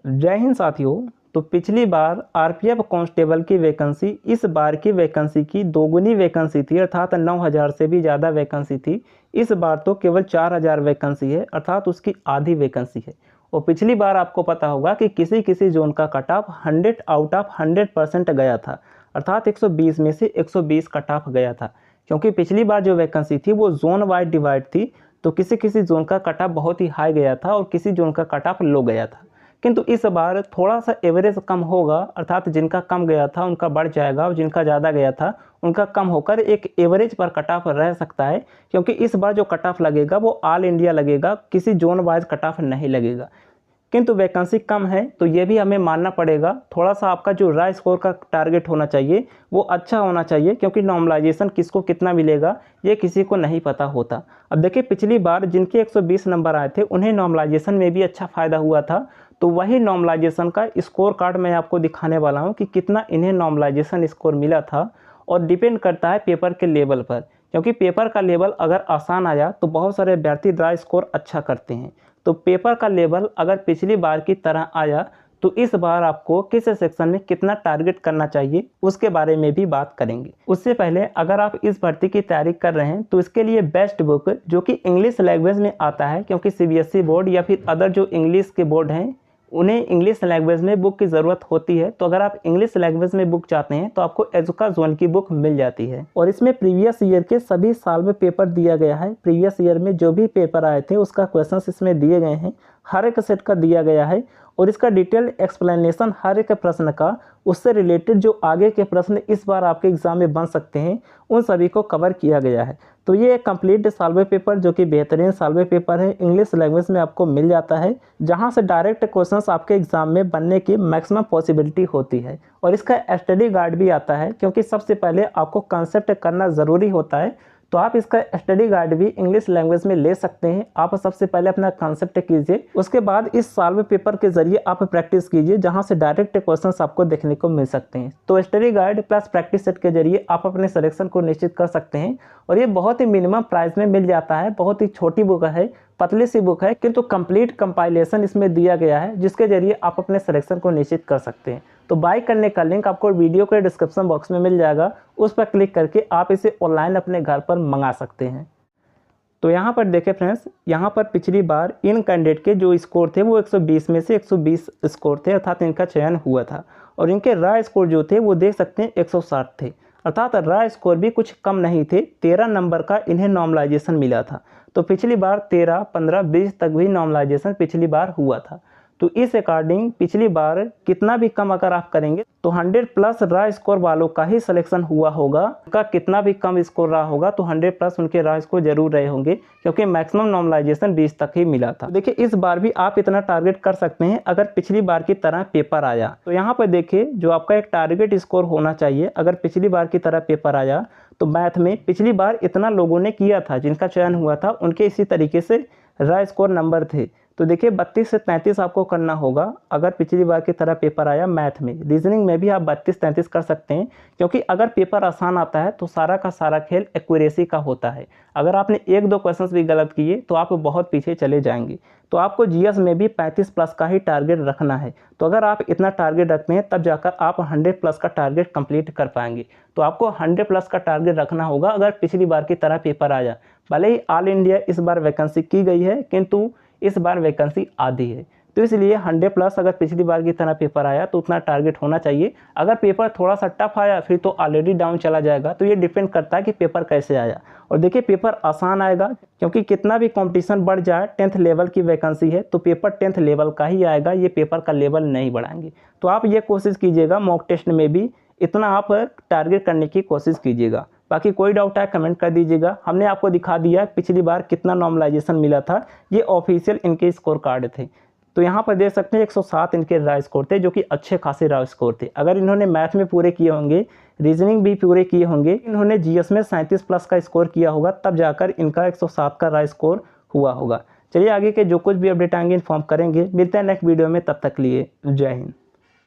जय हिंद साथियों। तो पिछली बार आरपीएफ कांस्टेबल की वैकेंसी इस बार की वैकेंसी की दोगुनी वैकेंसी थी, अर्थात 9,000 से भी ज़्यादा वैकेंसी थी। इस बार तो केवल 4,000 वैकेंसी है, अर्थात उसकी आधी वैकेंसी है। और पिछली बार आपको पता होगा कि किसी किसी जोन का कट ऑफ 100 आउट ऑफ 100% गया था, अर्थात 120 में से 120 कट ऑफ गया था। क्योंकि पिछली बार जो वैकेंसी थी वो जोन वाइज डिवाइड थी, तो किसी किसी जोन का कट ऑफ बहुत ही हाई गया था और किसी जोन का कट ऑफ लो गया था। किंतु इस बार थोड़ा सा एवरेज कम होगा, अर्थात जिनका कम गया था उनका बढ़ जाएगा और जिनका ज़्यादा गया था उनका कम होकर एक एवरेज पर कट ऑफ रह सकता है। क्योंकि इस बार जो कट ऑफ लगेगा वो ऑल इंडिया लगेगा, किसी जोन वाइज कट ऑफ नहीं लगेगा। किंतु वैकेंसी कम है तो ये भी हमें मानना पड़ेगा, थोड़ा सा आपका जो राय स्कोर का टारगेट होना चाहिए वो अच्छा होना चाहिए। क्योंकि नॉर्मलाइजेशन किसको कितना मिलेगा ये किसी को नहीं पता होता। अब देखिए, पिछली बार जिनके 120 नंबर आए थे उन्हें नॉर्मलाइजेशन में भी अच्छा फ़ायदा हुआ था। तो वही नॉर्मलाइजेशन का स्कोर कार्ड मैं आपको दिखाने वाला हूँ कि कितना इन्हें नॉर्मलाइजेशन स्कोर मिला था। और डिपेंड करता है पेपर के लेवल पर, क्योंकि पेपर का लेवल अगर आसान आया तो बहुत सारे अभ्यर्थी ड्राई स्कोर अच्छा करते हैं। तो पेपर का लेवल अगर पिछली बार की तरह आया तो इस बार आपको किस सेक्शन में कितना टारगेट करना चाहिए उसके बारे में भी बात करेंगे। उससे पहले अगर आप इस भर्ती की तैयारी कर रहे हैं तो इसके लिए बेस्ट बुक जो कि इंग्लिश लैंग्वेज में आता है, क्योंकि सीबीएसई बोर्ड या फिर अदर जो इंग्लिश के बोर्ड हैं उन्हें इंग्लिश लैंग्वेज में बुक की ज़रूरत होती है। तो अगर आप इंग्लिश लैंग्वेज में बुक चाहते हैं तो आपको एजुका जोन की बुक मिल जाती है। और इसमें प्रीवियस ईयर के सभी साल में पेपर दिया गया है। प्रीवियस ईयर में जो भी पेपर आए थे उसका क्वेश्चंस इसमें दिए गए हैं, हर एक सेट का दिया गया है। और इसका डिटेल एक्सप्लेनेशन हर एक प्रश्न का, उससे रिलेटेड जो आगे के प्रश्न इस बार आपके एग्जाम में बन सकते हैं उन सभी को कवर किया गया है। तो ये एक कंप्लीट सॉल्व पेपर जो कि बेहतरीन सॉल्व पेपर है, इंग्लिश लैंग्वेज में आपको मिल जाता है, जहां से डायरेक्ट क्वेश्चंस आपके एग्जाम में बनने की मैक्सिमम पॉसिबिलिटी होती है। और इसका स्टडी गाइड भी आता है, क्योंकि सबसे पहले आपको कंसेप्ट करना ज़रूरी होता है। तो आप इसका स्टडी गाइड भी इंग्लिश लैंग्वेज में ले सकते हैं। आप सबसे पहले अपना कंसेप्ट कीजिए, उसके बाद इस सॉल्व पेपर के जरिए आप प्रैक्टिस कीजिए, जहां से डायरेक्ट क्वेश्चंस आपको देखने को मिल सकते हैं। तो study guide plus practice set के जरिए आप अपने सिलेक्शन को निश्चित कर सकते हैं। और ये बहुत ही मिनिमम प्राइस में मिल जाता है, बहुत ही छोटी बुक है, पतली सी बुक है, किंतु कंप्लीट कंपाइलेशन इसमें दिया गया है जिसके जरिए आप अपने सिलेक्शन को निश्चित कर सकते हैं। तो बाय करने का लिंक आपको वीडियो के डिस्क्रिप्शन बॉक्स में मिल जाएगा, उस पर क्लिक करके आप इसे ऑनलाइन अपने घर पर मंगा सकते हैं। तो यहाँ पर देखें फ्रेंड्स, यहाँ पर पिछली बार इन कैंडिडेट के जो स्कोर थे वो 120 में से 120 स्कोर थे, अर्थात इनका चयन हुआ था। और इनके रॉ स्कोर जो थे वो देख सकते हैं 160 थे, अर्थात रॉ स्कोर भी कुछ कम नहीं थे। 13 नंबर का इन्हें नॉर्मलाइजेशन मिला था। तो पिछली बार 13, 15, 20 तक भी नॉर्मलाइजेशन पिछली बार हुआ था। तो इस अकॉर्डिंग पिछली बार कितना भी कम अगर आप करेंगे तो 100 प्लस रॉ स्कोर वालों का ही सिलेक्शन हुआ होगा। उनका कितना भी कम स्कोर रहा होगा तो 100 प्लस उनके रॉ स्कोर जरूर रहे होंगे, क्योंकि मैक्सिमम नॉर्मलाइजेशन 20 तक ही मिला था। तो देखिए, इस बार भी आप इतना टारगेट कर सकते हैं अगर पिछली बार की तरह पेपर आया। तो यहाँ पर देखिए, जो आपका एक टारगेट स्कोर होना चाहिए, अगर पिछली बार की तरह पेपर आया तो मैथ में पिछली बार इतना लोगों ने किया था, जिनका चयन हुआ था उनके इसी तरीके से रॉ स्कोर नंबर थे। तो देखिए, 32 से 33 आपको करना होगा अगर पिछली बार की तरह पेपर आया मैथ में। रीजनिंग में भी आप 32-33 कर सकते हैं, क्योंकि अगर पेपर आसान आता है तो सारा का सारा खेल एक्यूरेसी का होता है। अगर आपने 1-2 क्वेश्चंस भी गलत किए तो आप बहुत पीछे चले जाएंगे। तो आपको जीएस में भी 35 प्लस का ही टारगेट रखना है। तो अगर आप इतना टारगेट रखते हैं तब जाकर आप 100 प्लस का टारगेट कंप्लीट कर पाएंगे। तो आपको 100 प्लस का टारगेट रखना होगा अगर पिछली बार की तरह पेपर आया। भले ही ऑल इंडिया इस बार वैकेंसी की गई है, किंतु इस बार वैकेंसी आधी है। तो इसलिए 100 प्लस अगर पिछली बार की तरह पेपर आया तो उतना टारगेट होना चाहिए। अगर पेपर थोड़ा सा टफ आया फिर तो ऑलरेडी डाउन चला जाएगा। तो ये डिपेंड करता है कि पेपर कैसे आया। और देखिए, पेपर आसान आएगा, क्योंकि कितना भी कंपटीशन बढ़ जाए 10th लेवल की वैकेंसी है तो पेपर 10th लेवल का ही आएगा, ये पेपर का लेवल नहीं बढ़ाएंगे। तो आप ये कोशिश कीजिएगा, मॉक टेस्ट में भी इतना आप टारगेट करने की कोशिश कीजिएगा। बाकी कोई डाउट है कमेंट कर दीजिएगा। हमने आपको दिखा दिया पिछली बार कितना नॉर्मलाइजेशन मिला था, ये ऑफिशियल इनके स्कोर कार्ड थे। तो यहाँ पर देख सकते हैं 107 इनके रॉ स्कोर थे, जो कि अच्छे खासे रॉ स्कोर थे। अगर इन्होंने मैथ में पूरे किए होंगे, रीजनिंग भी पूरे किए होंगे, इन्होंने जीएस में 37 प्लस का स्कोर किया होगा, तब जाकर इनका 107 का रॉ स्कोर हुआ होगा। चलिए, आगे के जो कुछ भी अपडेट आएंगे इन्फॉर्म करेंगे। मिलते हैं नेक्स्ट वीडियो में, तब तक लिए जय हिंद।